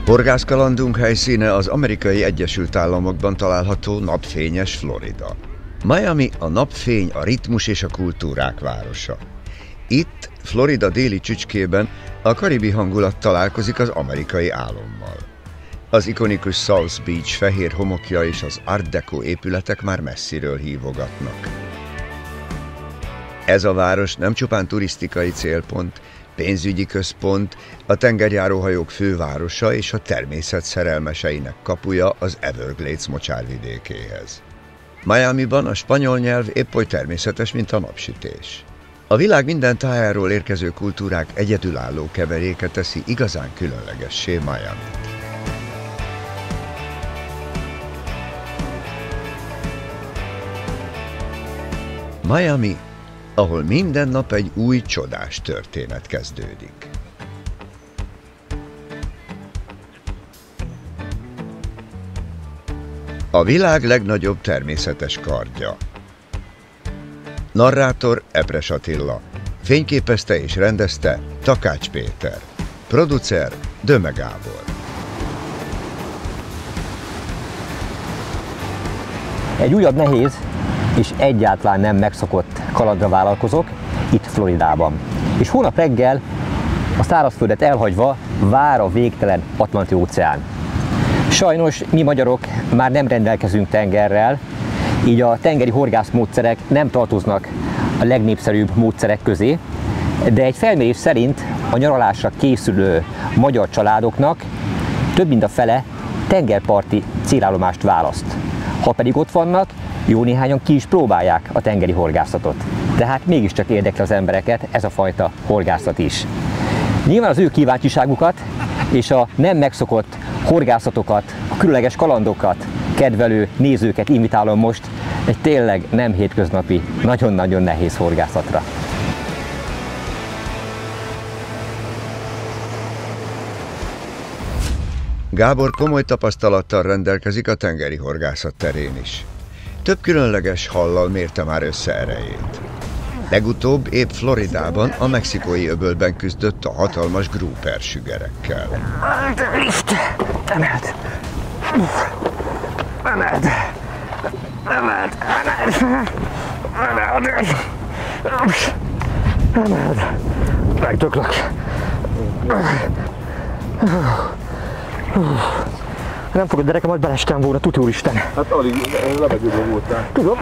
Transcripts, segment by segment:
Horgászkalandunk helyszíne az Amerikai Egyesült Államokban található napfényes Florida. Miami a napfény, a ritmus és a kultúrák városa. Itt, Florida déli csücskében a karibi hangulat találkozik az amerikai álommal. Az ikonikus South Beach fehér homokja és az Art Deco épületek már messziről hívogatnak. Ez a város nem csupán turisztikai célpont, pénzügyi központ, a tengerjáróhajók fővárosa és a természet szerelmeseinek kapuja az Everglades mocsárvidékéhez. Miamiban a spanyol nyelv épp oly természetes, mint a napsütés. A világ minden tájáról érkező kultúrák egyedülálló keveréke teszi igazán különlegessé Miamit. Miami, ahol minden nap egy új csodás történet kezdődik. A világ legnagyobb természetes kardja. Narrátor Epres Attila. Fényképezte és rendezte Takács Péter. Producer Döme Gábor. Egy újabb nehéz és egyáltalán nem megszokott kalandra vállalkozok itt Floridában. És hónap reggel a szárazföldet elhagyva vár a végtelen Atlanti-óceán. Sajnos mi magyarok már nem rendelkezünk tengerrel, így a tengeri horgászmódszerek nem tartoznak a legnépszerűbb módszerek közé, de egy felmérés szerint a nyaralásra készülő magyar családoknak több mint a fele tengerparti célállomást választ. Ha pedig ott vannak, jó néhányan ki is próbálják a tengeri horgászatot. Tehát mégiscsak érdekli az embereket ez a fajta horgászat is. Nyilván az ő kíváncsiságukat és a nem megszokott horgászatokat, a különleges kalandokat kedvelő nézőket invitálom most egy tényleg nem hétköznapi, nagyon-nagyon nehéz horgászatra. Gábor komoly tapasztalattal rendelkezik a tengeri horgászat terén is. Több különleges hallal mérte már össze erejét. Legutóbb épp Floridában, a mexikói öbölben küzdött a hatalmas grouper sügerekkel. Emeld! Emeld! Emeld! Emeld! Megdöglök! Nem fogod, de nekem majd belestem volna, tuti úristen. Hát alig levegőben voltál. Tudom,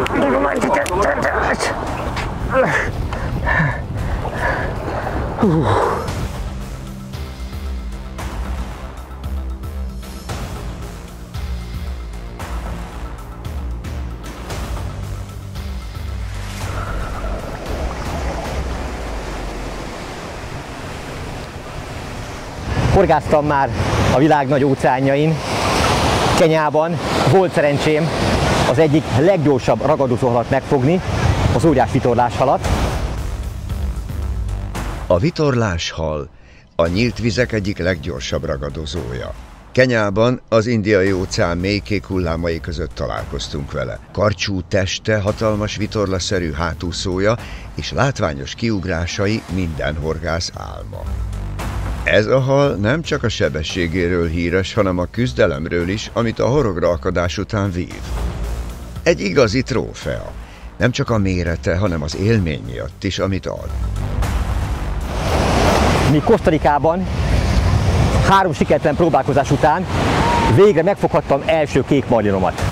Horgáztam már a világ nagy óceánjain. Kenyában volt szerencsém az egyik leggyorsabb ragadozóhalat megfogni, az óriás vitorláshalat. A vitorláshal a nyílt vizek egyik leggyorsabb ragadozója. Kenyában az Indiai-óceán mélykék hullámai között találkoztunk vele. Karcsú teste, hatalmas vitorlaszerű hátúszója és látványos kiugrásai minden horgász álma. Ez a hal nem csak a sebességéről híres, hanem a küzdelemről is, amit a horogra akadás után vív. Egy igazi trófea. Nem csak a mérete, hanem az élmény miatt is, amit ad. Mi Costa Ricában 3 sikertelen próbálkozás után végre megfoghattam első kék marlinomat.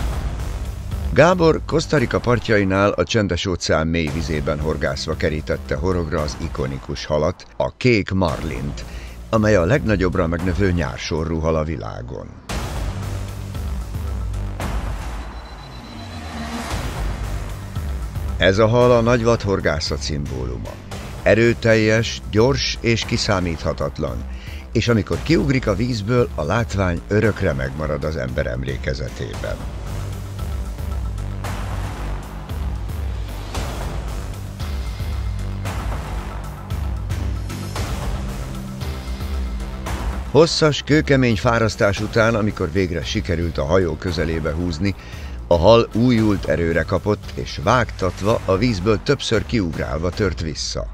Gábor Costa Rica partjainál a Csendes-óceán mély vizében horgászva kerítette horogra az ikonikus halat, a kék marlint, amely a legnagyobbra megnövő nyársorrú hal a világon. Ez a hal a nagy vadhorgászat szimbóluma. Erőteljes, gyors és kiszámíthatatlan, és amikor kiugrik a vízből, a látvány örökre megmarad az ember emlékezetében. Hosszas, kőkemény fárasztás után, amikor végre sikerült a hajó közelébe húzni, a hal újult erőre kapott, és vágtatva a vízből többször kiugrálva tört vissza.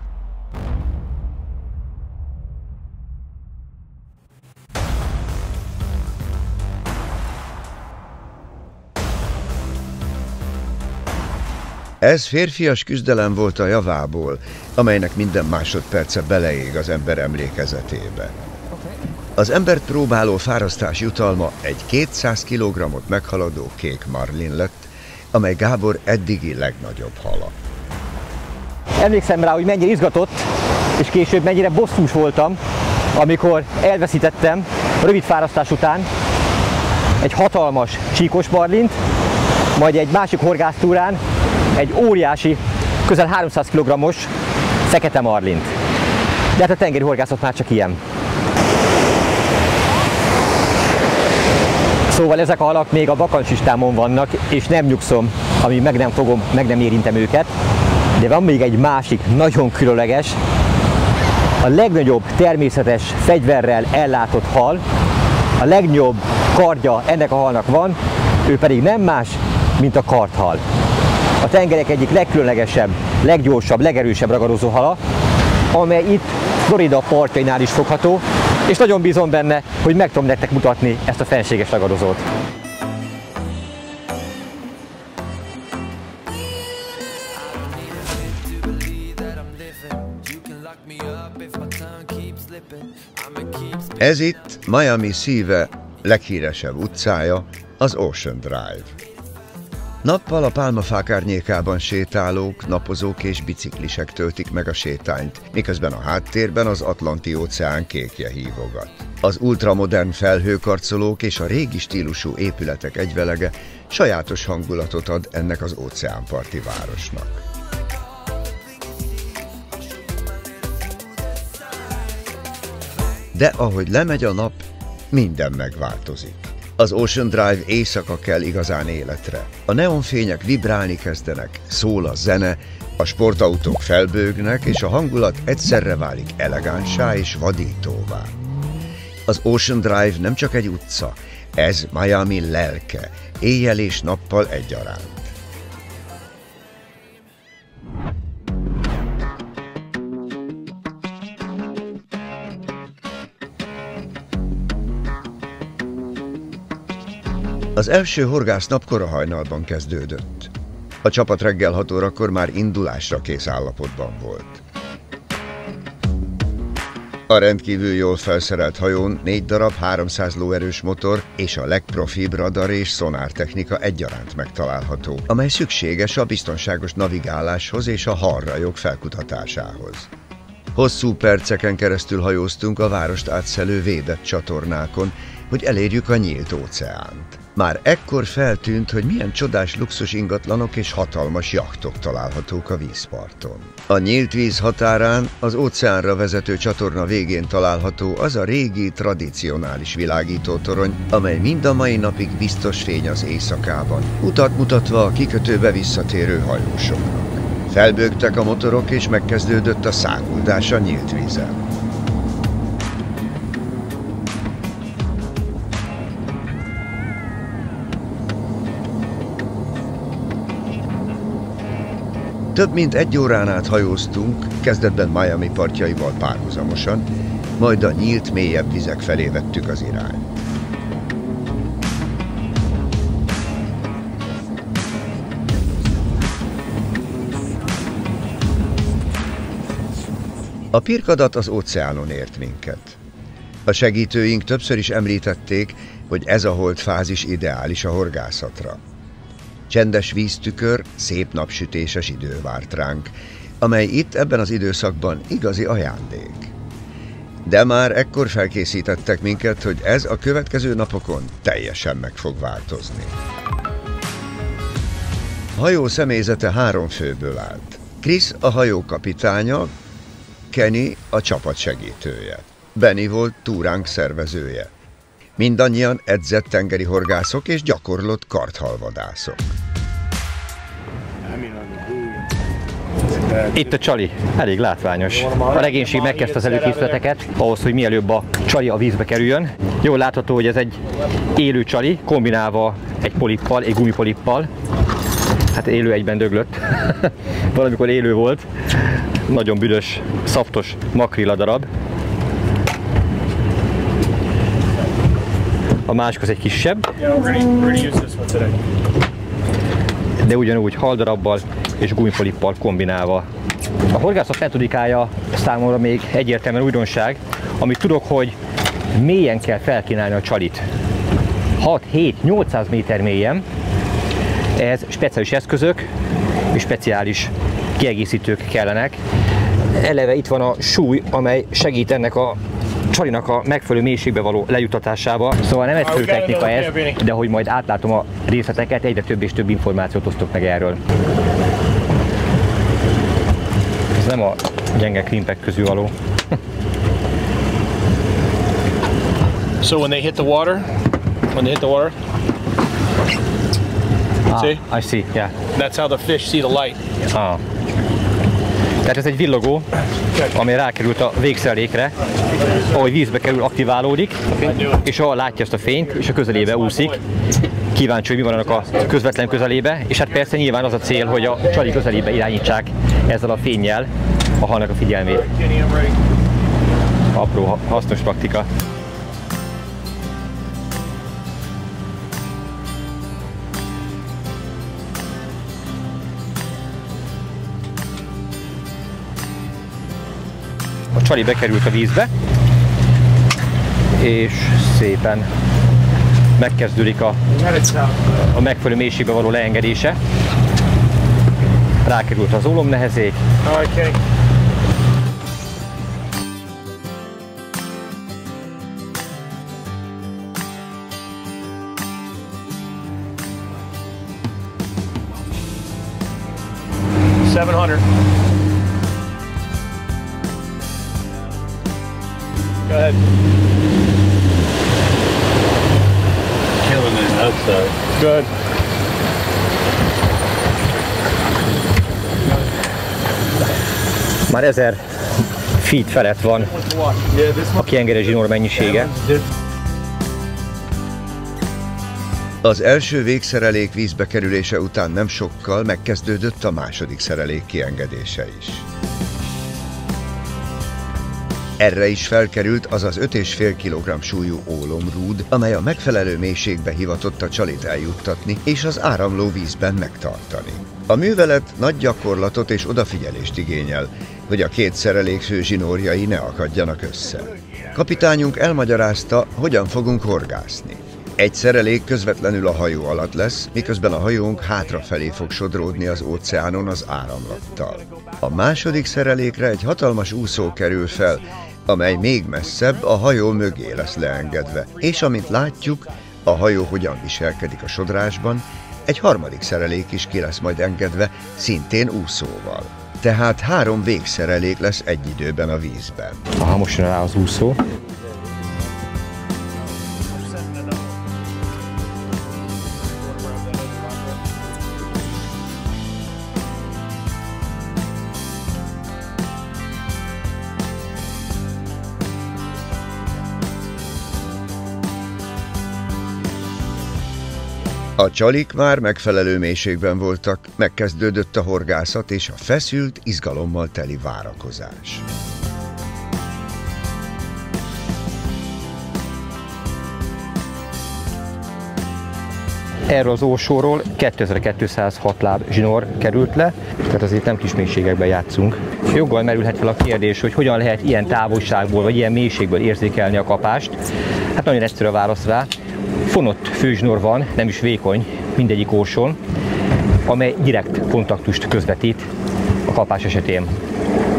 Ez férfias küzdelem volt a javából, amelynek minden másodperce beleég az ember emlékezetébe. Az embert próbáló fárasztás jutalma egy 200 kg-ot meghaladó kék marlin lett, amely Gábor eddigi legnagyobb hala. Emlékszem rá, hogy mennyire izgatott, és később mennyire bosszús voltam, amikor elveszítettem rövid fárasztás után egy hatalmas csíkos marlint, majd egy másik horgásztúrán egy óriási, közel 300 kg-os fekete marlint. De hát a tengeri horgászat már csak ilyen. Szóval ezek a halak még a bakancslistámon vannak, és nem nyugszom, amíg meg nem fogom, meg nem érintem őket. De van még egy másik, nagyon különleges, a legnagyobb természetes fegyverrel ellátott hal, a legnagyobb kardja ennek a halnak van, ő pedig nem más, mint a kardhal. A tengerek egyik legkülönlegesebb, leggyorsabb, legerősebb ragadozó hala, amely itt Florida partjainál is fogható, és nagyon bízom benne, hogy meg tudom nektek mutatni ezt a fenséges ragadozót. Ez itt Miami szíve, leghíresebb utcája, az Ocean Drive. Nappal a pálmafák árnyékában sétálók, napozók és biciklisek töltik meg a sétányt, miközben a háttérben az Atlanti-óceán kékje hívogat. Az ultramodern felhőkarcolók és a régi stílusú épületek egyvelege sajátos hangulatot ad ennek az óceánparti városnak. De ahogy lemegy a nap, minden megváltozik. Az Ocean Drive éjszaka kell igazán életre. A neonfények vibrálni kezdenek, szól a zene, a sportautók felbőgnek, és a hangulat egyszerre válik elegánsá és vadítóvá. Az Ocean Drive nem csak egy utca, ez Miami lelke, éjjel és nappal egyaránt. Az első horgásznap korahajnalban kezdődött. A csapat reggel 6 órakor már indulásra kész állapotban volt. A rendkívül jól felszerelt hajón 4 darab 300 lóerős motor és a legprofibb radar és szonártechnika egyaránt megtalálható, amely szükséges a biztonságos navigáláshoz és a halrajok felkutatásához. Hosszú perceken keresztül hajóztunk a várost átszelő védett csatornákon, hogy elérjük a nyílt óceánt. Már ekkor feltűnt, hogy milyen csodás luxus ingatlanok és hatalmas jachtok találhatók a vízparton. A nyílt víz határán, az óceánra vezető csatorna végén található az a régi, tradicionális világítótorony, amely mind a mai napig biztos fény az éjszakában, utat mutatva a kikötőbe visszatérő hajósoknak. Felbőgtek a motorok és megkezdődött a száguldás a nyílt vízen. Több mint 1 órán át hajóztunk, kezdetben Miami partjaival párhuzamosan, majd a nyílt, mélyebb vizek felé vettük az irányt. A pirkadat az óceánon ért minket. A segítőink többször is említették, hogy ez a holdfázis ideális a horgászatra. Csendes víztükör, szép napsütéses idő várt ránk, amely itt ebben az időszakban igazi ajándék. De már ekkor felkészítettek minket, hogy ez a következő napokon teljesen meg fog változni. A hajó személyzete 3 főből állt. Chris a hajó kapitánya, Kenny a csapat segítője. Benny volt túránk szervezője. Mindannyian edzett tengeri horgászok és gyakorlott kardhalvadászok. Itt a csali, elég látványos. A legénység megkezdte az előkészületeket ahhoz, hogy mielőbb a csali a vízbe kerüljön. Jól látható, hogy ez egy élő csali, kombinálva egy polippal, egy gumipolippal. Hát élő egyben döglött. Valamikor élő volt. Nagyon büdös, szaftos makrilla darab. A másik az egy kisebb. De ugyanúgy haldarabbal és gumifolippal kombinálva. A horgászat metodikája számomra még egyértelműen újdonság, amit tudok, hogy mélyen kell felkínálni a csalit. 6-7-800 méter mélyen. Ez speciális eszközök és speciális kiegészítők kellenek. Eleve itt van a súly, amely segít ennek a csalinak a megfelelő mélységbe való lejuttatásába. Szóval nem egyszerű technika ez, de hogy majd átlátom a részleteket, egyre több és több információt osztok meg erről. Ez nem a gyenge krimpek közül való. So when they hit the water, see? I see, yeah. That's how the fish see the light. Tehát ez egy villogó, ami rákerült a végszerelékre, ahogy vízbe kerül, aktiválódik, és ahol látja ezt a fényt, és a közelébe úszik, kíváncsi, hogy mi van annak a közvetlen közelébe, és hát persze nyilván az a cél, hogy a csali közelébe irányítsák ezzel a fénnyel a halnak a figyelmét. Apró, hasznos praktika. A csali bekerült a vízbe, és szépen megkezdődik a megfelelő mélységbe való leengedése. Rákerült az ólomnehezék. Okay. $700. Go ahead. Killing it outside. Good. Már 1000 feet felett van a kiengedett zsinór mennyisége. Az első végszerelék vízbe kerülése után nem sokkal megkezdődött a második szerelék kiengedése is. Erre is felkerült az az 5,5 kg súlyú ólomrúd, amely a megfelelő mélységbe hivatott a csalit eljuttatni és az áramló vízben megtartani. A művelet nagy gyakorlatot és odafigyelést igényel, hogy a két szerelék fő zsinórjai ne akadjanak össze. Kapitányunk elmagyarázta, hogyan fogunk horgászni. Egy szerelék közvetlenül a hajó alatt lesz, miközben a hajónk hátrafelé fog sodródni az óceánon az áramlattal. A második szerelékre egy hatalmas úszó kerül fel, amely még messzebb a hajó mögé lesz leengedve, és amint látjuk, a hajó hogyan viselkedik a sodrásban, egy harmadik szerelék is ki lesz majd engedve, szintén úszóval. Tehát 3 végszerelék lesz egy időben a vízben. Aha, most jön rá az úszó. A csalik már megfelelő mélységben voltak, megkezdődött a horgászat és a feszült, izgalommal teli várakozás. Erről az ósóról 2206 láb zsinór került le, tehát azért nem kis mélységekben játszunk. Joggal merülhet fel a kérdés, hogy hogyan lehet ilyen távolságból vagy ilyen mélységből érzékelni a kapást. Hát nagyon egyszerű a válasz rá. Fonott főzsinór van, nem is vékony, mindegyik óson, amely direkt kontaktust közvetít a kapás esetén.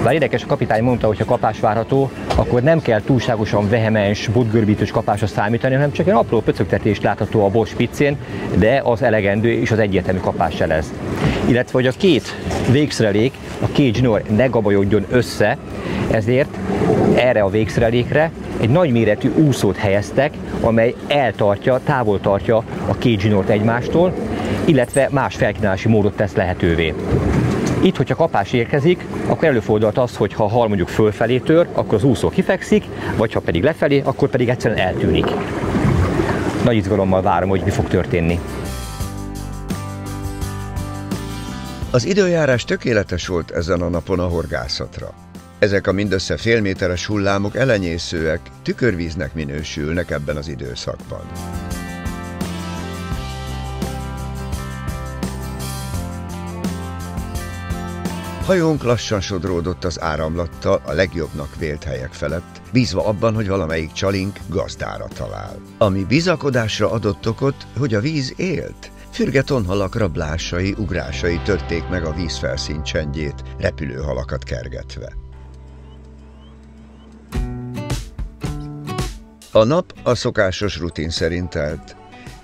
Bár érdekes, a kapitány mondta, hogy ha kapás várható, akkor nem kell túlságosan vehemens, botgörbítős kapásra számítani, hanem csak egy apró pöcögtetés látható a bot spiccén, de az elegendő és az egyértelmű kapás jelez. Illetve, hogy a két végszerelék, a két zsinór ne gabajodjon össze, ezért erre a végszerelékre egy nagyméretű úszót helyeztek, amely eltartja, távol tartja a két zsinórt egymástól, illetve más felkínálási módot tesz lehetővé. Itt, hogyha kapás érkezik, akkor előfordulhat az, hogy ha a hal mondjuk fölfelé tör, akkor az úszó kifekszik, vagy ha pedig lefelé, akkor pedig egyszerűen eltűnik. Nagy izgalommal várom, hogy mi fog történni. Az időjárás tökéletes volt ezen a napon a horgászatra. Ezek a mindössze fél méteres hullámok elenyészőek, tükörvíznek minősülnek ebben az időszakban. Hajónk lassan sodródott az áramlattal a legjobbnak vélt helyek felett, bízva abban, hogy valamelyik csalink gazdára talál. Ami bizakodásra adott okot, hogy a víz élt. Fürge tonhalak rablásai, ugrásai törték meg a vízfelszín csendjét, repülőhalakat kergetve. A nap a szokásos rutin szerint telt.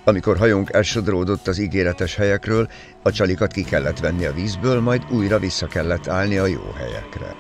Amikor hajónk elsodródott az ígéretes helyekről, a csalikat ki kellett venni a vízből, majd újra vissza kellett állni a jó helyekre.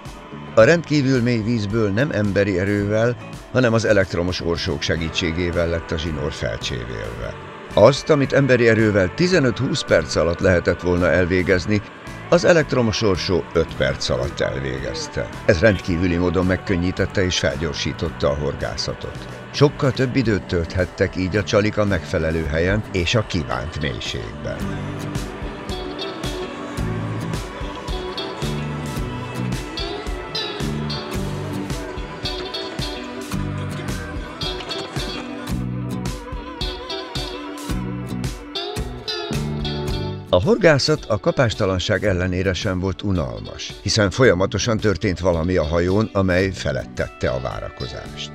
A rendkívül mély vízből nem emberi erővel, hanem az elektromos orsók segítségével lett a zsinór felcsévélve. Azt, amit emberi erővel 15-20 perc alatt lehetett volna elvégezni, az elektromos orsó 5 perc alatt elvégezte. Ez rendkívüli módon megkönnyítette és felgyorsította a horgászatot. Sokkal több időt tölthettek így a csalik a megfelelő helyen és a kívánt mélységben. A horgászat a kapástalanság ellenére sem volt unalmas, hiszen folyamatosan történt valami a hajón, amely felettette a várakozást.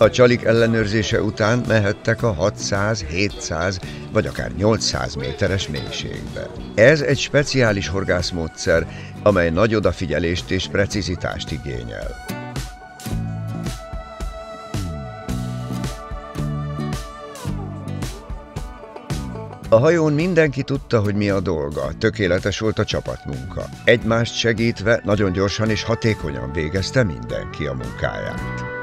A csalik ellenőrzése után mehettek a 600, 700 vagy akár 800 méteres mélységbe. Ez egy speciális horgászmódszer, amely nagy odafigyelést és precizitást igényel. A hajón mindenki tudta, hogy mi a dolga, tökéletes volt a csapatmunka. Egymást segítve nagyon gyorsan és hatékonyan végezte mindenki a munkáját.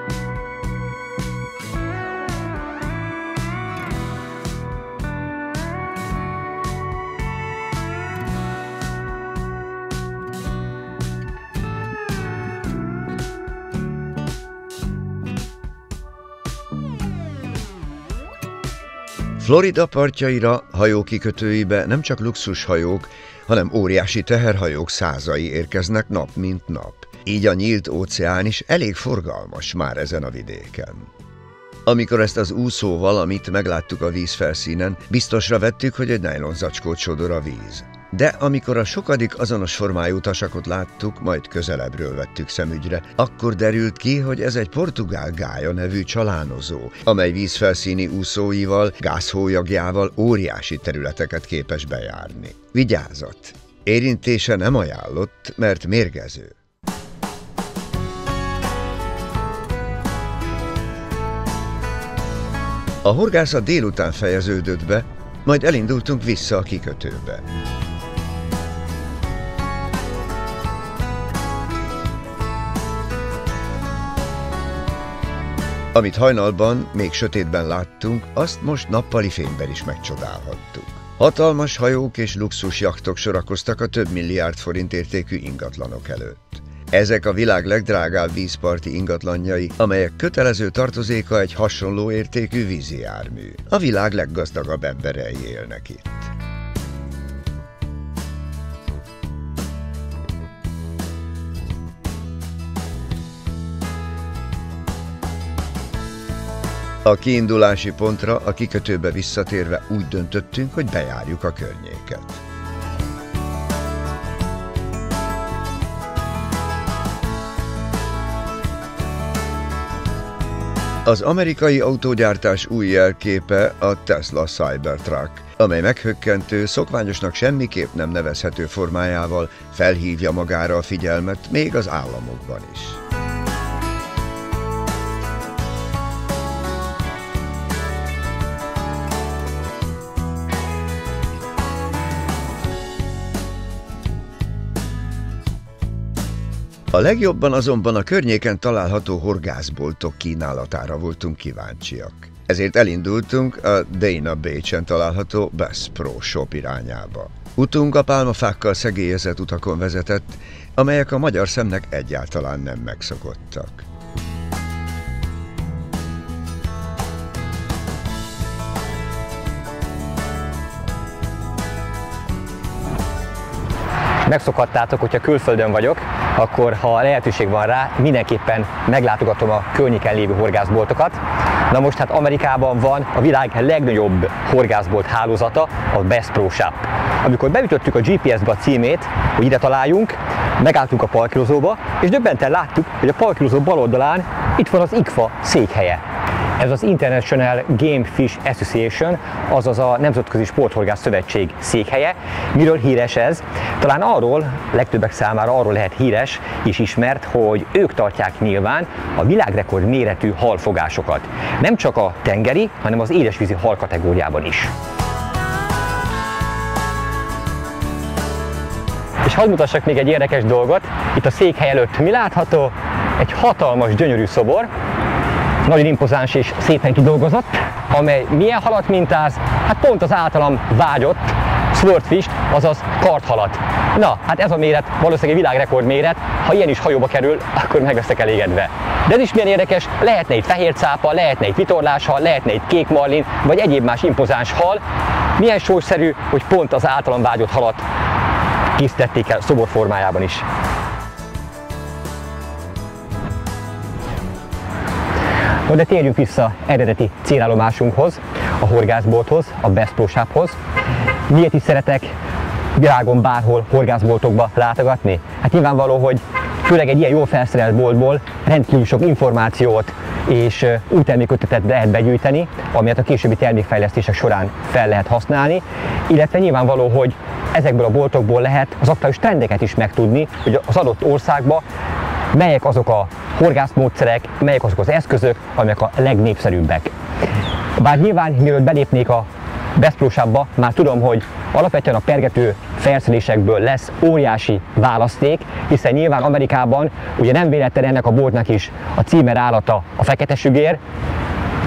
Florida partjaira, hajókikötőibe nem csak luxushajók, hanem óriási teherhajók százai érkeznek nap mint nap. Így a nyílt óceán is elég forgalmas már ezen a vidéken. Amikor ezt az úszó valamit megláttuk a vízfelszínen, biztosra vettük, hogy egy nájlonzacskót sodor a víz. De amikor a sokadik azonos formájú tasakot láttuk, majd közelebbről vettük szemügyre, akkor derült ki, hogy ez egy portugál gálya nevű csalánozó, amely vízfelszíni úszóival, gázhólyagjával óriási területeket képes bejárni. Vigyázat! Érintése nem ajánlott, mert mérgező. A horgászat délután fejeződött be, majd elindultunk vissza a kikötőbe. Amit hajnalban, még sötétben láttunk, azt most nappali fényben is megcsodálhattuk. Hatalmas hajók és luxusjachtok sorakoztak a több milliárd forint értékű ingatlanok előtt. Ezek a világ legdrágább vízparti ingatlanjai, amelyek kötelező tartozéka egy hasonló értékű vízi jármű. A világ leggazdagabb emberei élnek itt. A kiindulási pontra, a kikötőbe visszatérve úgy döntöttünk, hogy bejárjuk a környéket. Az amerikai autógyártás új jelképe a Tesla Cybertruck, amely meghökkentő, szokványosnak semmiképp nem nevezhető formájával felhívja magára a figyelmet még az államokban is. A legjobban azonban a környéken található horgászboltok kínálatára voltunk kíváncsiak. Ezért elindultunk a Dana Beach-en található Bass Pro Shop irányába. Utunk a pálmafákkal szegélyezett utakon vezetett, amelyek a magyar szemnek egyáltalán nem megszokottak. Megszokhattátok, hogyha külföldön vagyok, akkor ha lehetőség van rá, mindenképpen meglátogatom a környéken lévő horgászboltokat. Na most hát Amerikában van a világ legnagyobb horgászbolt hálózata, a Bass Pro Shop. Amikor beütöttük a GPS-be a címét, hogy ide találjunk, megálltunk a parkolózóba, és döbbenten láttuk, hogy a parkolózó bal oldalán itt van az ICFA székhelye. Ez az International Game Fish Association, azaz a Nemzetközi Sporthorgász Szövetség székhelye. Miről híres ez? Talán arról, legtöbbek számára arról lehet híres és ismert, hogy ők tartják nyilván a világrekord méretű halfogásokat. Nem csak a tengeri, hanem az édesvízi hal kategóriában is. És hadd mutassak még egy érdekes dolgot. Itt a székhely előtt mi látható? Egy hatalmas, gyönyörű szobor, nagyon impozáns és szépen kidolgozott, amely milyen halat mintáz? Hát pont az általam vágyott swordfish, azaz karthalat. Na, hát ez a méret valószínűleg egy világrekord méret, ha ilyen is hajóba kerül, akkor meg leszek elégedve. De ez is milyen érdekes, lehetne egy fehér cápa, lehetne egy vitorláshal, lehetne egy kék marlin, vagy egyéb más impozáns hal. Milyen sorszerű, hogy pont az általam vágyott halat készítették el szobor formájában is. No, de térjünk vissza eredeti célállomásunkhoz, a horgászbolthoz, a Bass Pro Shophoz. Miért is szeretek világon bárhol horgászboltokba látogatni? Hát nyilvánvaló, hogy főleg egy ilyen jól felszerelt boltból rendkívül sok információt és új termékötletet lehet begyűjteni, amelyet a későbbi termékfejlesztések során fel lehet használni, illetve nyilvánvaló, hogy ezekből a boltokból lehet az aktuális trendeket is megtudni, hogy az adott országban melyek azok a horgászmódszerek, melyek azok az eszközök, amelyek a legnépszerűbbek. Bár nyilván, mielőtt belépnék a Bass Pro Shopba, már tudom, hogy alapvetően a pergető felszerelésekből lesz óriási választék, hiszen nyilván Amerikában ugye nem véletlen ennek a boltnak is a címer állata a fekete sügér,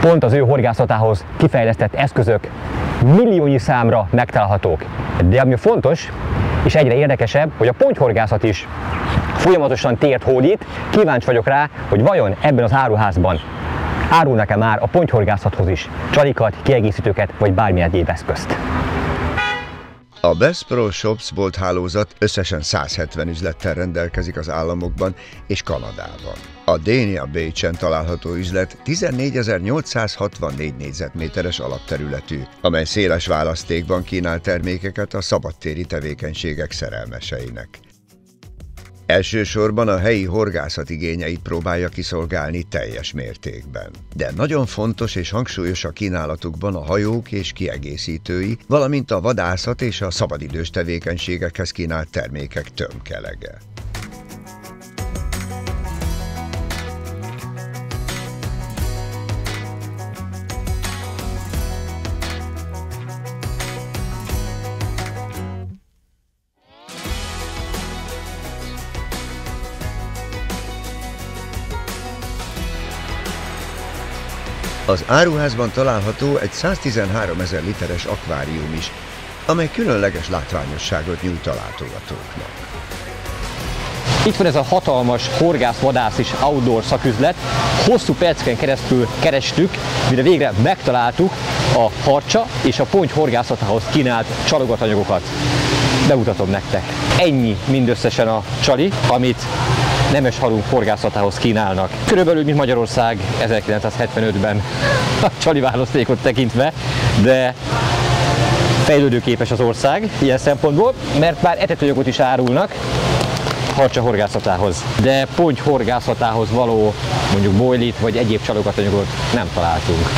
pont az ő horgászatához kifejlesztett eszközök milliónyi számra megtalálhatók. De ami fontos, és egyre érdekesebb, hogy a pontyhorgászat is folyamatosan tért hódít. Kíváncsi vagyok rá, hogy vajon ebben az áruházban árulnak-e már a pontyhorgászathoz is csalikat, kiegészítőket, vagy bármilyen egyéb eszközt. A Bass Pro Shops bolthálózat összesen 170 üzlettel rendelkezik az államokban és Kanadában. A Dania Beach-en található üzlet 14.864 négyzetméteres alapterületű, amely széles választékban kínál termékeket a szabadtéri tevékenységek szerelmeseinek. Elsősorban a helyi horgászat igényeit próbálja kiszolgálni teljes mértékben. De nagyon fontos és hangsúlyos a kínálatukban a hajók és kiegészítői, valamint a vadászat és a szabadidős tevékenységekhez kínált termékek tömkelege. Az áruházban található egy 113 000 literes akvárium is, amely különleges látványosságot nyújt a látogatóknak. Itt van ez a hatalmas horgász, vadász és outdoor szaküzlet. Hosszú perceken keresztül kerestük, mire végre megtaláltuk a harcsa és a ponty horgászatához kínált csalogatanyagokat. Bemutatom nektek. Ennyi mindösszesen a csali, amit nemes halunk horgászatához kínálnak. Körülbelül, mint Magyarország 1975-ben a csali választékot tekintve, de fejlődőképes az ország ilyen szempontból, mert már etetőanyagot is árulnak harcsa horgászatához. De ponty horgászatához való mondjuk boilit vagy egyéb csalogatanyagot nem találtunk.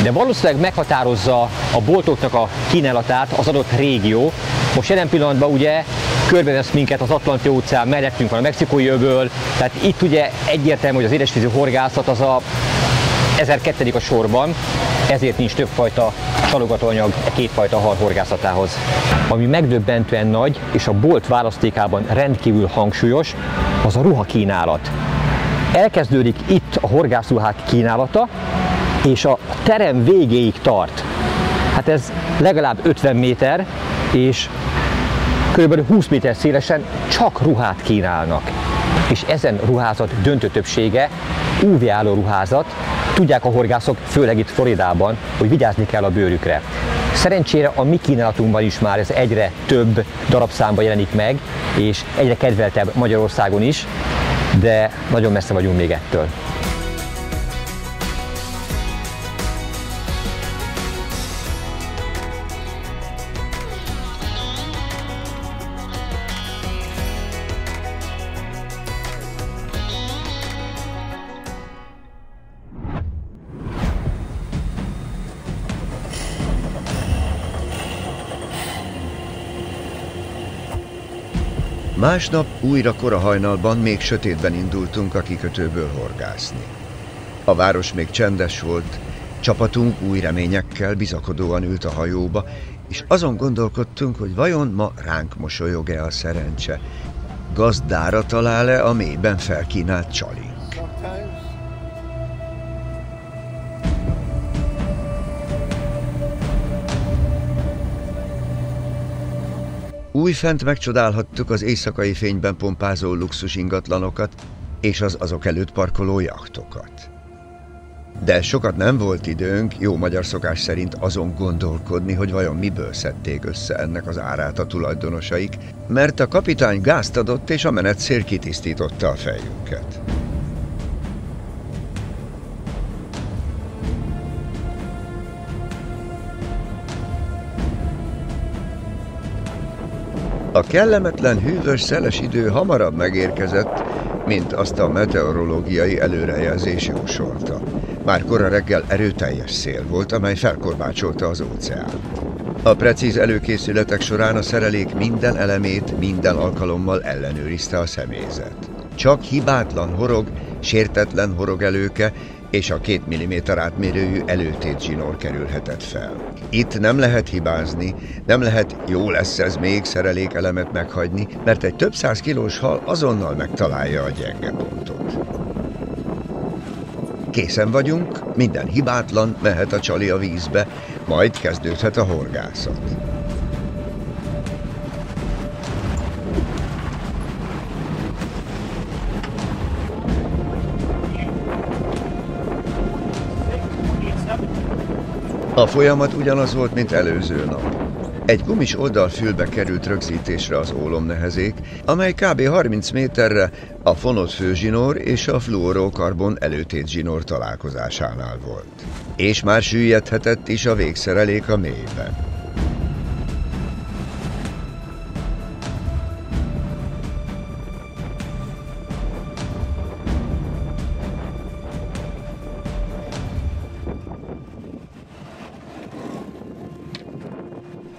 De valószínűleg meghatározza a boltoknak a kínálatát az adott régió. Most jelen pillanatban ugye körbevesz minket az Atlanti-óceán, mellettünk van a Mexikói-öböl, tehát itt ugye egyértelmű, hogy az édesvízi horgászat az a 1002. a sorban, ezért nincs többfajta csalogatóanyag kétfajta hal horgászatához. Ami megdöbbentően nagy, és a bolt választékában rendkívül hangsúlyos, az a ruhakínálat. Elkezdődik itt a horgászruhák kínálata, és a terem végéig tart. Hát ez legalább 50 méter, és kb. 20 méter szélesen csak ruhát kínálnak. És ezen ruházat döntő többsége UV-álló ruházat. Tudják a horgászok, főleg itt Floridában, hogy vigyázni kell a bőrükre. Szerencsére a mi kínálatunkban is már ez egyre több darabszámban jelenik meg, és egyre kedveltebb Magyarországon is, de nagyon messze vagyunk még ettől. Másnap újra kora hajnalban még sötétben indultunk a kikötőből horgászni. A város még csendes volt, csapatunk új reményekkel bizakodóan ült a hajóba, és azon gondolkodtunk, hogy vajon ma ránk mosolyog-e a szerencse, gazdára talál-e a mélyben felkínált csalink. Újfent megcsodálhattuk az éjszakai fényben pompázó luxus ingatlanokat és az azok előtt parkoló jachtokat. De sokat nem volt időnk, jó magyar szokás szerint azon gondolkodni, hogy vajon miből szedték össze ennek az árát a tulajdonosaik, mert a kapitány gázt adott és a menetszél kitisztította a fejünket. A kellemetlen, hűvös, szeles idő hamarabb megérkezett, mint azt a meteorológiai előrejelzés jósolta. Már kora reggel erőteljes szél volt, amely felkorbácsolta az óceánt. A precíz előkészületek során a szerelék minden elemét minden alkalommal ellenőrizte a személyzet. Csak hibátlan horog, sértetlen horogelőke és a 2 mm átmérőjű előtétzsinór kerülhetett fel. Itt nem lehet hibázni, nem lehet jó lesz ez még szerelékelemet meghagyni, mert egy több 100 kilós hal azonnal megtalálja a gyenge pontot. Készen vagyunk, minden hibátlan, mehet a csali a vízbe, majd kezdődhet a horgászat. A folyamat ugyanaz volt, mint előző nap. Egy gumis oldalfülbe került rögzítésre az ólomnehezék, amely kb. 30 méterre a fonott főzsinór és a fluorokarbon előtétzsinór találkozásánál volt. És már süllyedhetett is a végszerelék a mélyben.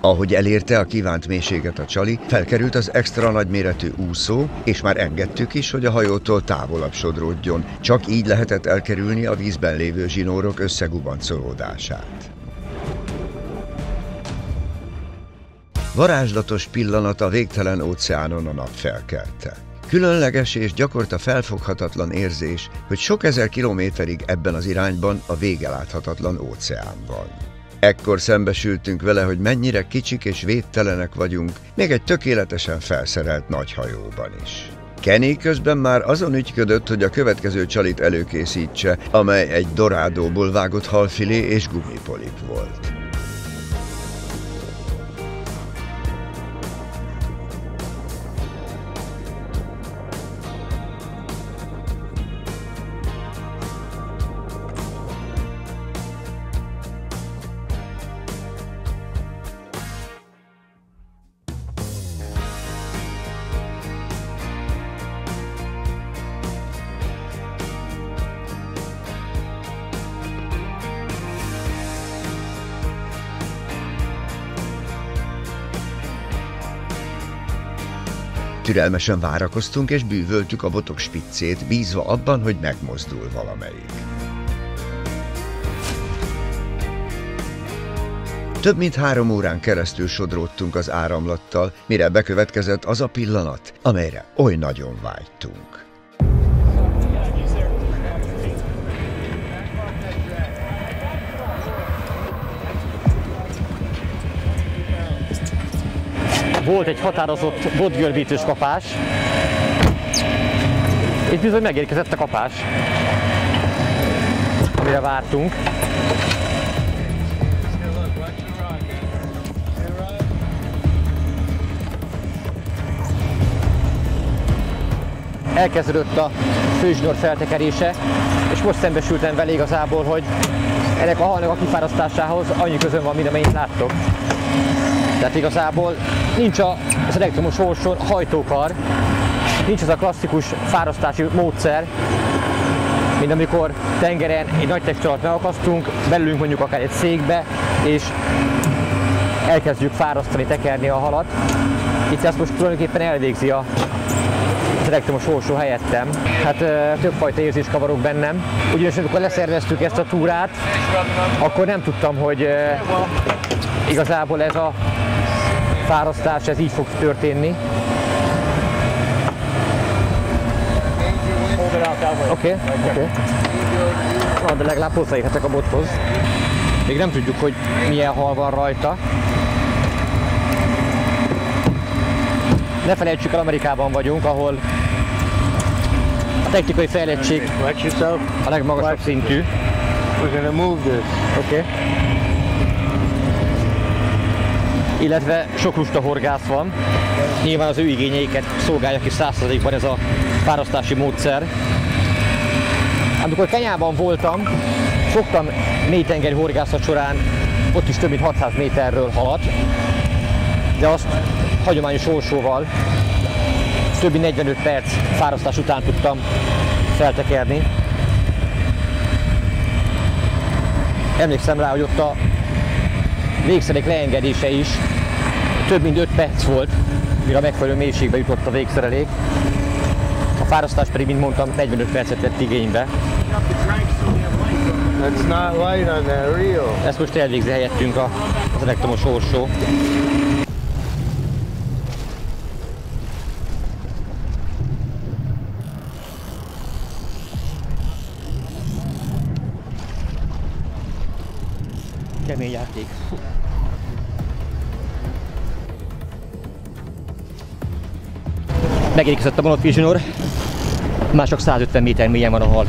Ahogy elérte a kívánt mélységet a csali, felkerült az extra nagyméretű úszó, és már engedtük is, hogy a hajótól távolabb sodródjon. Csak így lehetett elkerülni a vízben lévő zsinórok összegubancolódását. Varázslatos pillanat a végtelen óceánon a nap felkelte. Különleges és gyakorta felfoghatatlan érzés, hogy sok ezer kilométerig ebben az irányban a vége láthatatlan óceán van. Ekkor szembesültünk vele, hogy mennyire kicsik és védtelenek vagyunk, még egy tökéletesen felszerelt nagy hajóban is. Kenny közben már azon ügyködött, hogy a következő csalit előkészítse, amely egy dorádóból vágott halfilé és gumipolip volt. Türelmesen várakoztunk és bűvöltük a botok spiccét, bízva abban, hogy megmozdul valamelyik. Több mint 3 órán keresztül sodródtunk az áramlattal, mire bekövetkezett az a pillanat, amelyre oly nagyon vágytunk. Volt egy határozott botgörbítős kapás, és bizony megérkezett a kapás, amire vártunk. Elkezdődött a főzsinór feltekerése, és most szembesültem vele igazából, hogy ennek a halnak a kifárasztásához annyi közön van, mint amennyit láttok. Tehát igazából nincs az elektromos orson hajtókar, nincs az a klasszikus fárasztási módszer, mint amikor tengeren egy nagy testő alatt megakasztunk, belülünk mondjuk akár egy székbe, és elkezdjük fárasztani, tekerni a halat. Itt ezt most tulajdonképpen elvégzi a elektromos orsó helyettem. Hát többfajta érzés kavarok bennem. Ugyanis amikor leszerveztük ezt a túrát, akkor nem tudtam, hogy igazából ez a fárasztás, ez így fog történni. Oké. Na, de legalább hozzáérhetek a bothoz. Még nem tudjuk, hogy milyen hal van rajta. Ne felejtsük el, Amerikában vagyunk, ahol a technikai fejlettség a legmagasabb szintű. Oké. Illetve sok lusta horgász van. Nyilván az ő igényeiket szolgálja ki 100%-ban ez a fárasztási módszer. Amikor Kenyában voltam, fogtam mélytengeri horgászat során, ott is több mint 600 méterről halat, de azt hagyományos orsóval több mint 45 perc fárasztás után tudtam feltekerni. Emlékszem rá, hogy ott a végszerek leengedése is több mint 5 perc volt, mire a megfelelő mélységbe jutott a végszerelék. A fárasztás pedig, mint mondtam, 45 percet vett igénybe. Ezt most elvégzi helyettünk az elektromos orsó. Kemény játék. Megérkezett a monofilzsinór, már csak 150 méter mélyen van a hal.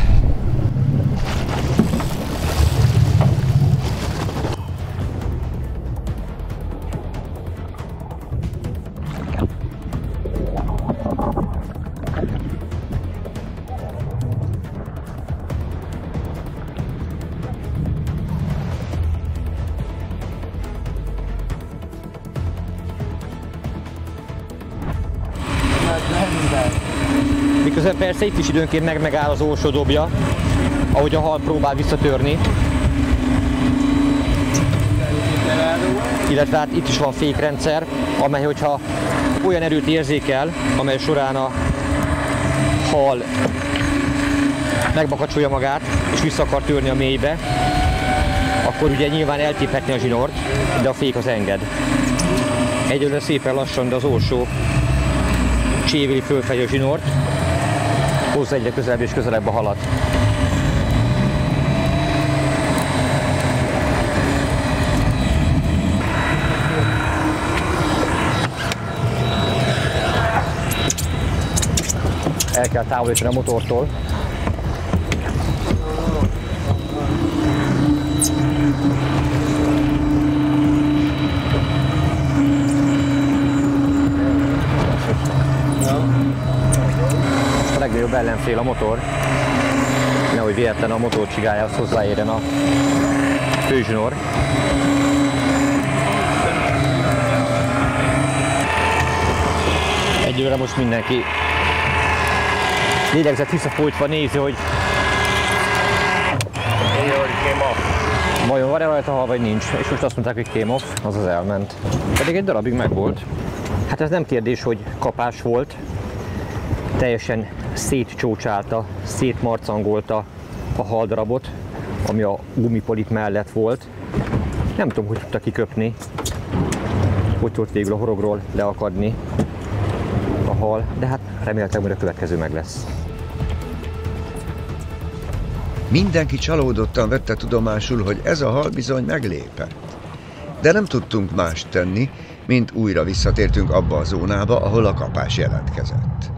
Miközben persze itt is időnként megáll az orsó dobja, ahogy a hal próbál visszatörni. Illetve hát itt is van fékrendszer, amely, hogyha olyan erőt érzékel, amely során a hal megbakacsolja magát és vissza akar törni a mélybe, akkor ugye nyilván eltéphetni a zsinort, de a fék az enged. Egyelőre szépen lassan, de az orsó csévéli fölfelé a zsinort, hozza egyre közelebb és közelebb a halat. El kell távolítani a motortól. A legnagyobb ellenfél a motor. Nehogy véletlen a motor csigájához hozzáérjen a főzsinór. Egyőre most mindenki lélegzett visszafolytva nézi, hogy vajon van-e rajta hal, vagy nincs. És most azt mondták, hogy came off, azaz elment. Pedig egy darabig megvolt. Hát ez nem kérdés, hogy kapás volt. Teljesen szétcsócsálta, szétmarcangolta a haldarabot, ami a gumipolit mellett volt. Nem tudom, hogy tudta kiköpni, hogy tudott végül a horogról leakadni a hal, de hát remélhetőleg majd a következő meg lesz. Mindenki csalódottan vette tudomásul, hogy ez a hal bizony meglépett. De nem tudtunk mást tenni, mint újra visszatértünk abba a zónába, ahol a kapás jelentkezett.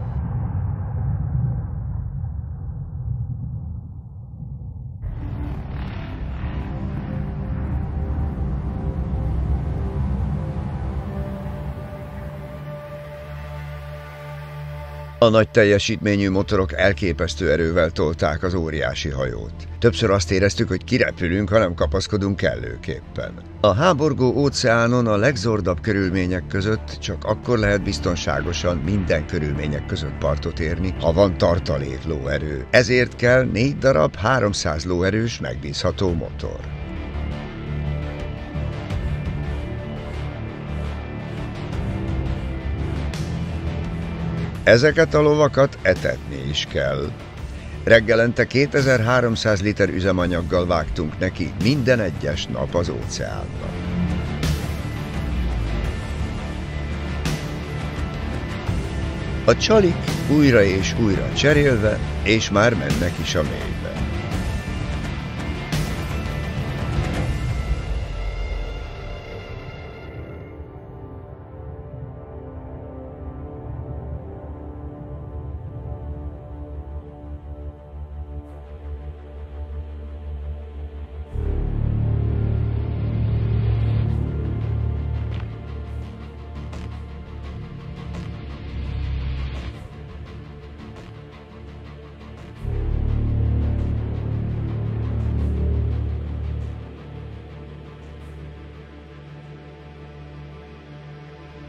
A nagy teljesítményű motorok elképesztő erővel tolták az óriási hajót. Többször azt éreztük, hogy kirepülünk, ha nem kapaszkodunk kellőképpen. A háborgó óceánon a legzordabb körülmények között csak akkor lehet biztonságosan minden körülmények között partot érni, ha van tartalék lóerő. Ezért kell 4 darab 300 lóerős megbízható motor. Ezeket a lovakat etetni is kell. Reggelente 2300 liter üzemanyaggal vágtunk neki minden egyes nap az óceánba. A csalik újra és újra cserélve, és már mennek is a mélybe.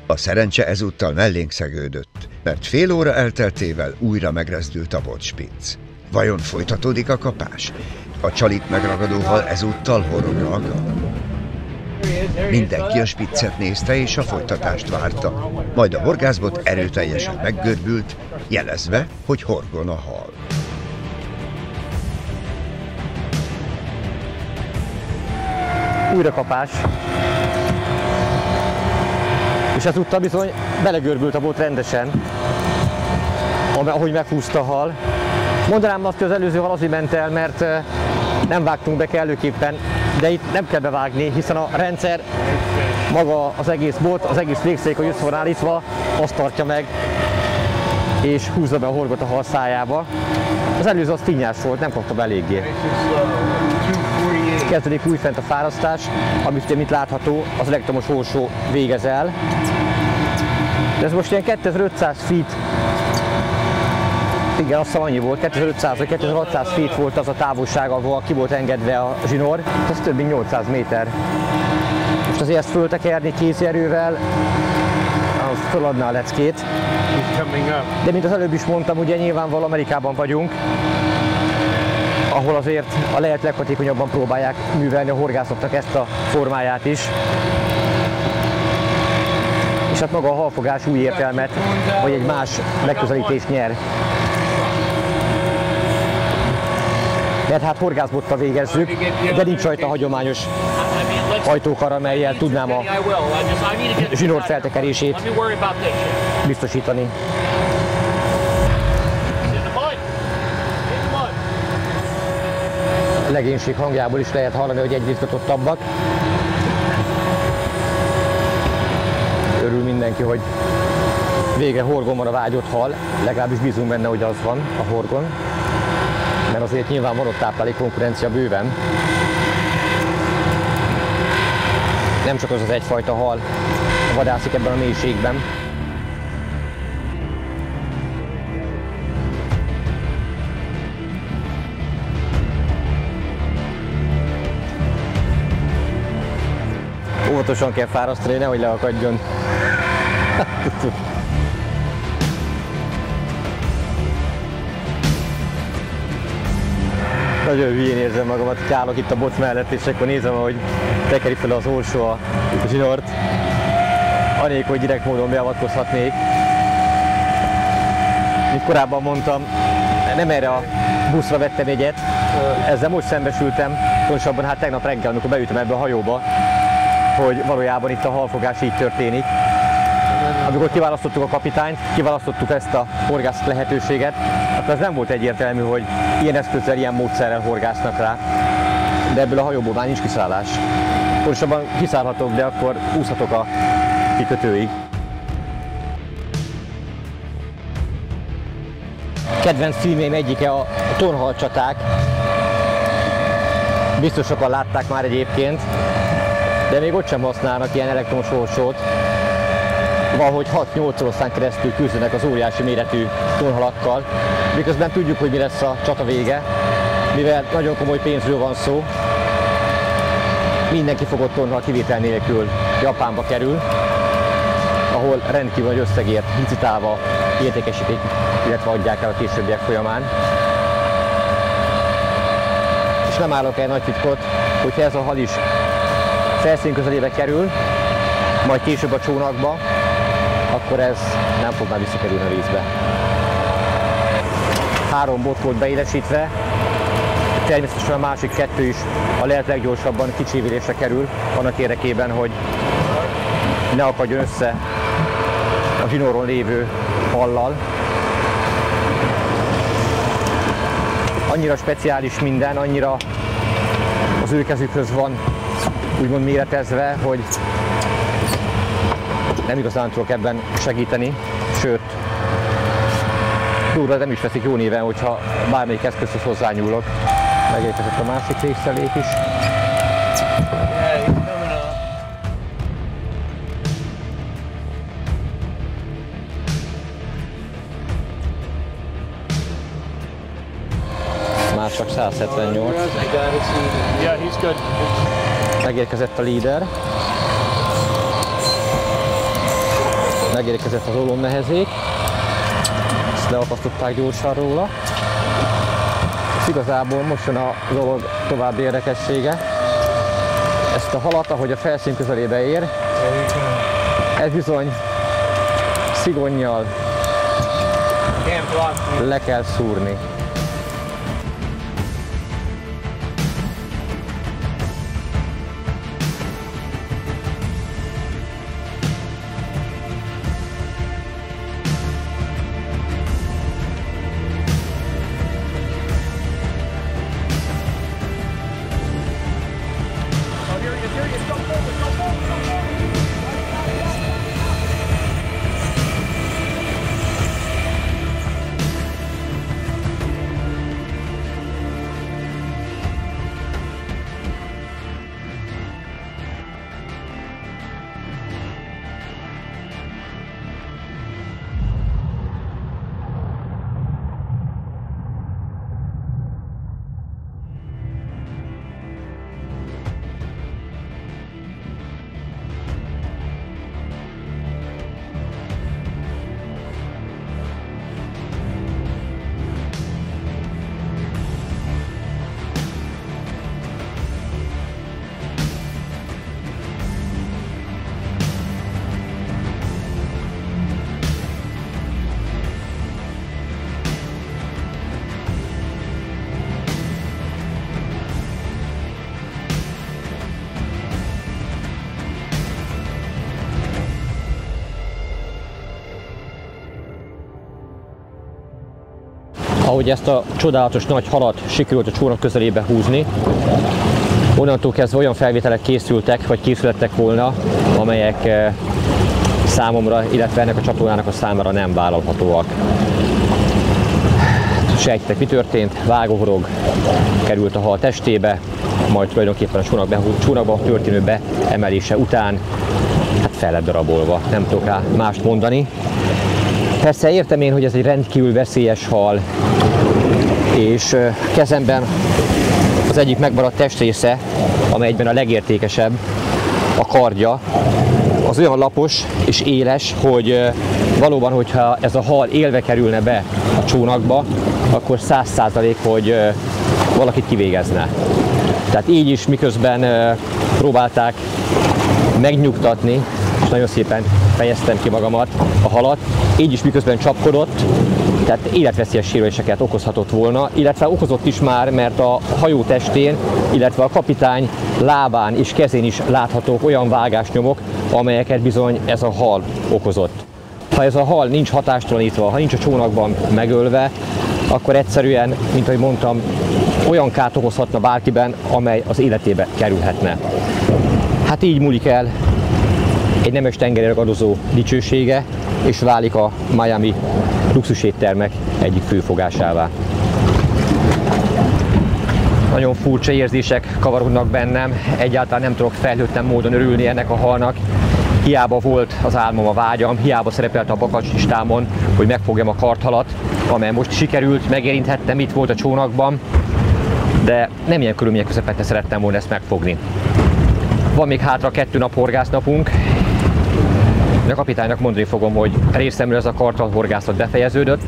A szerencse ezúttal mellénk szegődött, mert fél óra elteltével újra megrezdült a botspicc. Vajon folytatódik a kapás? A csalit megragadó hal ezúttal horogra akar? Mindenki a spiccet nézte és a folytatást várta, majd a horgászbot erőteljesen meggörbült, jelezve, hogy horgon a hal. Újra kapás. És ezúttal bizony belegörbült a bot rendesen, ahogy meghúzta a hal. Mondanám azt, hogy az előző hal azért ment el, mert nem vágtunk be kellőképpen, de itt nem kell bevágni, hiszen a rendszer, maga az egész bot, az egész végszék, hogy össze van állítva, azt tartja meg, és húzza be a horgot a hal szájába. Az előző az finnyás volt, nem kapta be eléggé. Kezdődik újfent a fárasztás, amit ugye, mint látható, az elektromos orsó végez el. De ez most ilyen 2500 feet, igen, azt hiszem annyi volt, 2500 vagy 2600 feet volt az a távolság, ahol ki volt engedve a zsinór, ez több mint 800 méter. Most azért ezt föltekerni kézi erővel, az föladná a leckét. De mint az előbb is mondtam, ugye nyilvánvalóan Amerikában vagyunk, ahol azért a lehet leghatékonyabban próbálják művelni a horgászoknak ezt a formáját is. És hát maga a halfogás új értelmet, vagy egy más megközelítést nyer. Mert hát horgászbottal végezzük, de nincs rajta hagyományos hajtókar, amellyel tudnám a zsinór feltekerését biztosítani. A legénység hangjából is lehet hallani, hogy egyre izgatottabbak. Örül mindenki, hogy végre horgon van a vágyott hal, legalábbis bízunk benne, hogy az van a horgon, mert azért nyilván van ott táplálék konkurencia bőven. Nem csak az egyfajta hal vadászik ebben a mélységben. Óvatosan kell fárasztani, nehogy leakadjon. Nagyon hülyén érzem magamat, hogy állok itt a bot mellett, és akkor nézem, ahogy tekeri fel az orsó a zsinort. Anélkül, hogy direkt módon beavatkozhatnék. Mint korábban mondtam, nem erre a buszra vettem jegyet, ezzel most szembesültem, pontosabban hát tegnap reggel, amikor beültem ebbe a hajóba, hogy valójában itt a halfogás így történik. Amikor kiválasztottuk a kapitányt, kiválasztottuk ezt a horgászat lehetőséget, akkor ez nem volt egyértelmű, hogy ilyen eszközzel, ilyen módszerrel horgásznak rá. De ebből a hajóból már nincs kiszállás. Pontosabban kiszállhatok, de akkor úszhatok a kikötőig. Kedvenc filmjeim egyike a tonhalcsaták. Biztos sokan látták már egyébként, de még ott sem használnak ilyen elektromos orsót. Valahogy 6-8 oroszlán keresztül küzdenek az óriási méretű tonhalakkal, miközben tudjuk, hogy mi lesz a csata vége, mivel nagyon komoly pénzről van szó. Mindenki fogott tonhal kivétel nélkül Japánba kerül, ahol rendkívül nagy összegért licitálva értékesítik, illetve adják el a későbbiek folyamán. És nem állok el nagy titkot, hogyha ez a hal is felszín közelébe kerül, majd később a csónakba, akkor ez nem fog már visszakerülni a vízbe. 3 bot volt beélesítve, természetesen a másik 2 is a lehet leggyorsabban kicsívilésre kerül, annak érdekében, hogy ne akadjon össze a zsinóron lévő hallal. Annyira speciális minden, annyira az ő kezükhöz van úgymond méretezve, hogy nem igazán tudok ebben segíteni, sőt, durva nem is veszik jó néven, hogyha bármelyik eszközhöz hozzányúlok. Megérkezett a másik részelék is. Már csak 178. Yeah, he's good. Megérkezett a líder. Megérkezett az ólomnehezék. Ezt leakasztották gyorsan róla. És igazából most jön a dolog további érdekessége. Ezt a halat, ahogy a felszín közelébe ér, ez bizony szigonnyal le kell szúrni. Ahogy ezt a csodálatos nagy halat sikerült a csónak közelébe húzni, onnantól kezdve olyan felvételek készültek, vagy készülettek volna, amelyek számomra, illetve ennek a csatornának a számára nem vállalhatóak. Sejtitek, mi történt? Vágóhorog került a hal testébe, majd tulajdonképpen a csónakba történő beemelése után hát fel lett darabolva, nem tudok rá mást mondani. Persze értem én, hogy ez egy rendkívül veszélyes hal, és kezemben az egyik megmaradt testrésze, amely egyben a legértékesebb, a kardja, az olyan lapos és éles, hogy valóban, hogyha ez a hal élve kerülne be a csónakba, akkor 100%, hogy valakit kivégezne. Tehát így is, miközben próbálták megnyugtatni, és nagyon szépen fejeztem ki magamat, a halat, így is miközben csapkodott, tehát életveszélyes sérüléseket okozhatott volna, illetve okozott is már, mert a hajó testén, illetve a kapitány lábán és kezén is láthatók olyan vágásnyomok, amelyeket bizony ez a hal okozott. Ha ez a hal nincs hatástalanítva, ha nincs a csónakban megölve, akkor egyszerűen, mint ahogy mondtam, olyan kárt okozhatna bárkiben, amely az életébe kerülhetne. Hát így múlik el egy nemes tengeri ragadozó dicsősége, és válik a Miami luxuséttermek egyik főfogásává. Nagyon furcsa érzések kavarodnak bennem, egyáltalán nem tudok felhőtlen módon örülni ennek a halnak. Hiába volt az álmom, a vágyam, hiába szerepelt a bakacslistámon, hogy megfogjam a karthalat, amely most sikerült, megérinthettem, itt volt a csónakban, de nem ilyen körülmények közepette szerettem volna ezt megfogni. Van még hátra 2 nap horgásznapunk. A kapitánynak mondani fogom, hogy részemről ez a karthalhorgászat befejeződött.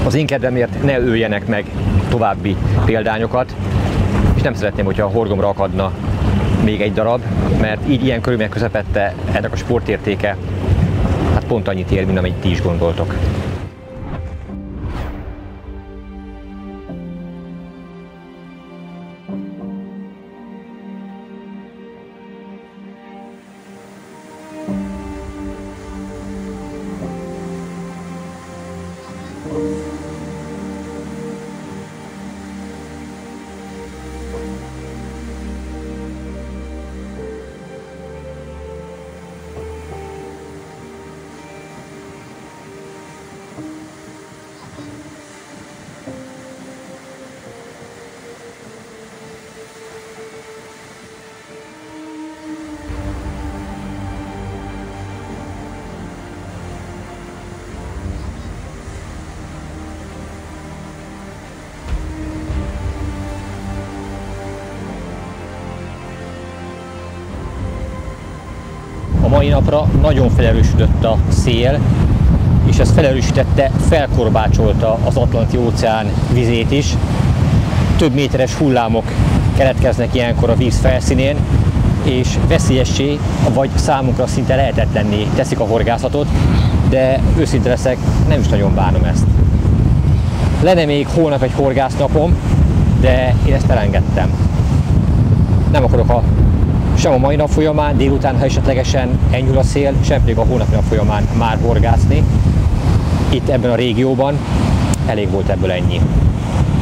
Az én kedvemért ne öljenek meg további példányokat, és nem szeretném, hogyha a horgomra akadna még egy darab, mert így ilyen körülmények közepette ennek a sportértéke hát tehát pont annyit ér, mint amennyit ti is gondoltok. A mai napra nagyon felerősödött a szél, és ez felerősítette, felkorbácsolta az Atlanti-óceán vizét is. Több méteres hullámok keletkeznek ilyenkor a víz felszínén, és veszélyessé, vagy számunkra szinte lehetetlenné teszik a horgászatot, de őszinte leszek, nem is nagyon bánom ezt. Lenne még holnap egy horgásznapom, de én ezt elengedtem. Nem akarok sem a mai nap folyamán, délután, ha esetlegesen enyhül a szél, sem pedig a holnapi nap folyamán már horgászni. Itt ebben a régióban elég volt ebből ennyi.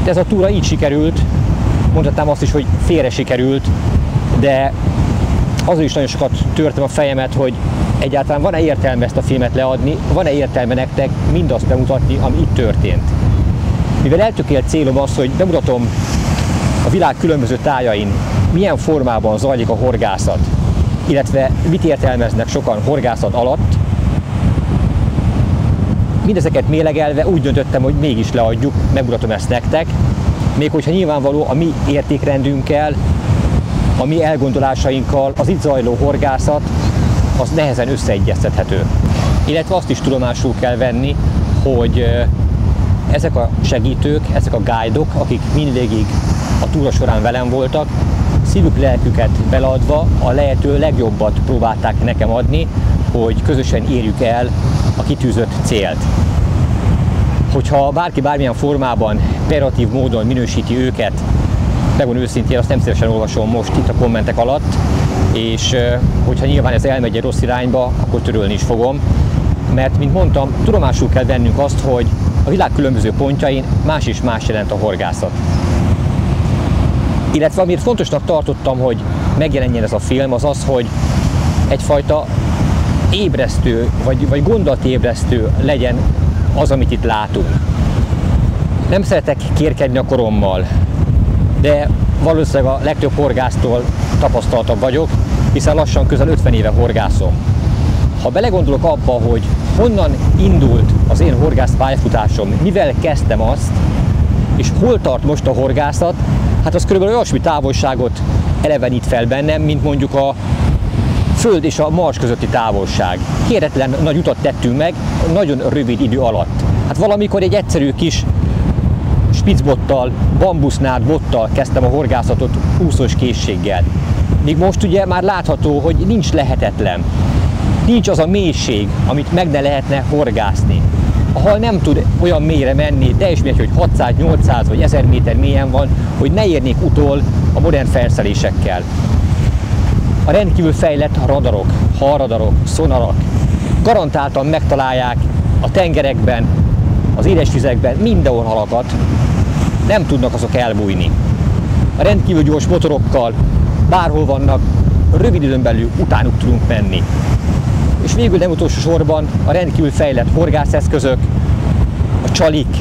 De ez a túra így sikerült, mondhatnám azt is, hogy félre sikerült, de azon is nagyon sokat törtem a fejemet, hogy egyáltalán van-e értelme ezt a filmet leadni, van-e értelme nektek mindazt bemutatni, ami itt történt. Mivel eltökélt célom az, hogy bemutatom a világ különböző tájain, milyen formában zajlik a horgászat, illetve mit értelmeznek sokan horgászat alatt, mindezeket mélegelve úgy döntöttem, hogy mégis leadjuk, megmutatom ezt nektek, még hogyha nyilvánvaló a mi értékrendünkkel, a mi elgondolásainkkal az itt zajló horgászat az nehezen összeegyeztethető. Illetve azt is tudomásul kell venni, hogy ezek a segítők, ezek a guide-ok, akik mindvégig a túra során velem voltak, szívük, lelküket beleadva a lehető legjobbat próbálták nekem adni, hogy közösen érjük el a kitűzött célt. Hogyha bárki bármilyen formában, pejoratív módon minősíti őket, megmondom őszintén, azt nem szívesen olvasom most itt a kommentek alatt, és hogyha nyilván ez elmegy egy rossz irányba, akkor törölni is fogom, mert, mint mondtam, tudomásul kell vennünk azt, hogy a világ különböző pontjain más és más jelent a horgászat. Illetve amiért fontosnak tartottam, hogy megjelenjen ez a film, az az, hogy egyfajta ébresztő, vagy gondolatébresztő legyen az, amit itt látunk. Nem szeretek kérkedni a korommal, de valószínűleg a legtöbb horgásztól tapasztaltabb vagyok, hiszen lassan közel 50 éve horgászom. Ha belegondolok abba, hogy honnan indult az én horgász pályafutásom, mivel kezdtem azt, és hol tart most a horgászat, hát az körülbelül olyasmi távolságot elevenít fel bennem, mint mondjuk a Föld és a Mars közötti távolság. Hihetetlen nagy utat tettünk meg nagyon rövid idő alatt. Hát valamikor egy egyszerű kis spicbottal, bambusznát bottal kezdtem a horgászatot úszós készséggel. Míg most ugye már látható, hogy nincs lehetetlen. Nincs az a mélység, amit meg ne lehetne horgászni. A hal nem tud olyan mélyre menni, de is mindegy, hogy 600, 800 vagy 1000 méter mélyen van, hogy ne érnék utol a modern felszerelésekkel. A rendkívül fejlett radarok, halradarok, szonarak garantáltan megtalálják a tengerekben, az édesvizekben mindenhol halakat, nem tudnak azok elbújni. A rendkívül gyors motorokkal bárhol vannak, rövid időn belül utánuk tudunk menni. És végül nem utolsó sorban a rendkívül fejlett horgászeszközök, a csalik,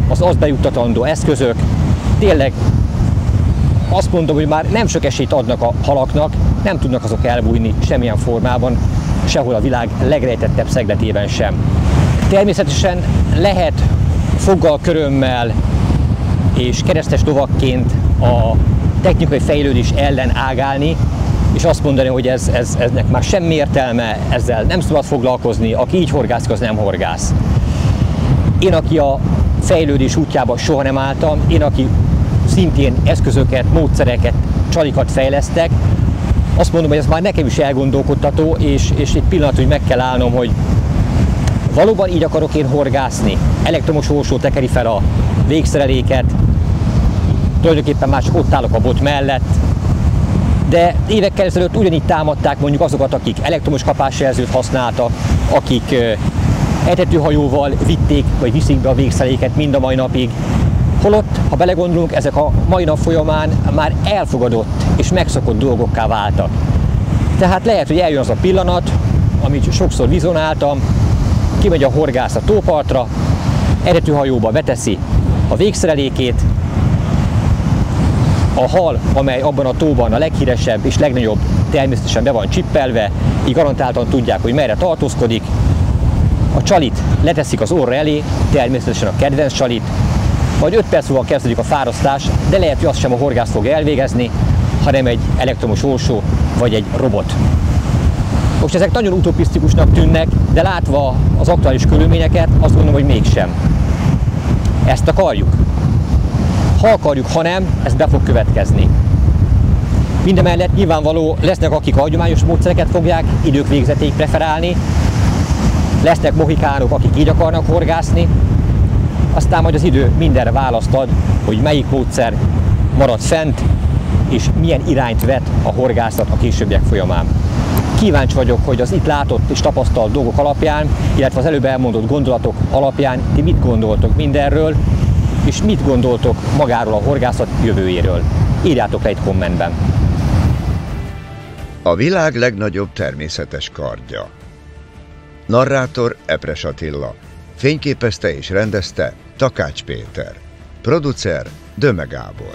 az azt bejuttatandó eszközök, tényleg azt mondom, hogy már nem sok esélyt adnak a halaknak, nem tudnak azok elbújni semmilyen formában, sehol a világ legrejtettebb szegletében sem. Természetesen lehet foggal, körömmel és keresztes lovakként a technikai fejlődés ellen ágálni, és azt mondani, hogy eznek már semmi értelme, ezzel nem szabad foglalkozni, aki így horgászik, az nem horgász. Én, aki a fejlődés útjába soha nem álltam, én, aki szintén eszközöket, módszereket, csalikat fejlesztek, azt mondom, hogy ez már nekem is elgondolkodtató, és egy pillanat, hogy meg kell állnom, hogy Valóban így akarok én horgászni? Elektromos orsó tekeri fel a végszereléket, tulajdonképpen már csak ott állok a bot mellett, de évekkel ezelőtt ugyanígy támadták mondjuk azokat, akik elektromos kapásjelzőt használtak, akik etetőhajóval vitték vagy viszik be a végszereléket mind a mai napig. Holott, ha belegondolunk, ezek a mai nap folyamán már elfogadott és megszokott dolgokká váltak. Tehát lehet, hogy eljön az a pillanat, amit sokszor vizionáltam, kimegy a horgász a tópartra, etetőhajóba beteszi a végszerelékét, a hal, amely abban a tóban a leghíresebb és legnagyobb, természetesen be van csippelve, így garantáltan tudják, hogy merre tartózkodik. A csalit leteszik az orra elé, természetesen a kedvenc csalit, majd 5 perc múlva kezdődik a fárasztás, de lehet, hogy azt sem a horgász fog elvégezni, hanem egy elektromos orsó vagy egy robot. Most ezek nagyon utopisztikusnak tűnnek, de látva az aktuális körülményeket, azt gondolom, hogy mégsem. Ezt akarjuk? Ha akarjuk, ha nem, ez be fog következni. Mindemellett nyilvánvaló lesznek, akik a hagyományos módszereket fogják idők végzetéig preferálni, lesznek mohikánok, akik így akarnak horgászni, aztán majd az idő mindenre választ ad, hogy melyik módszer marad fent, és milyen irányt vet a horgászat a későbbiek folyamán. Kíváncsi vagyok, hogy az itt látott és tapasztalt dolgok alapján, illetve az előbb elmondott gondolatok alapján ti mit gondoltok mindenről, és mit gondoltok magáról a horgászat jövőjéről. Írjátok le egy kommentben. A világ legnagyobb természetes kardja. Narrátor Epres Attila. Fényképezte és rendezte Takács Péter. Producer Döme Gábor.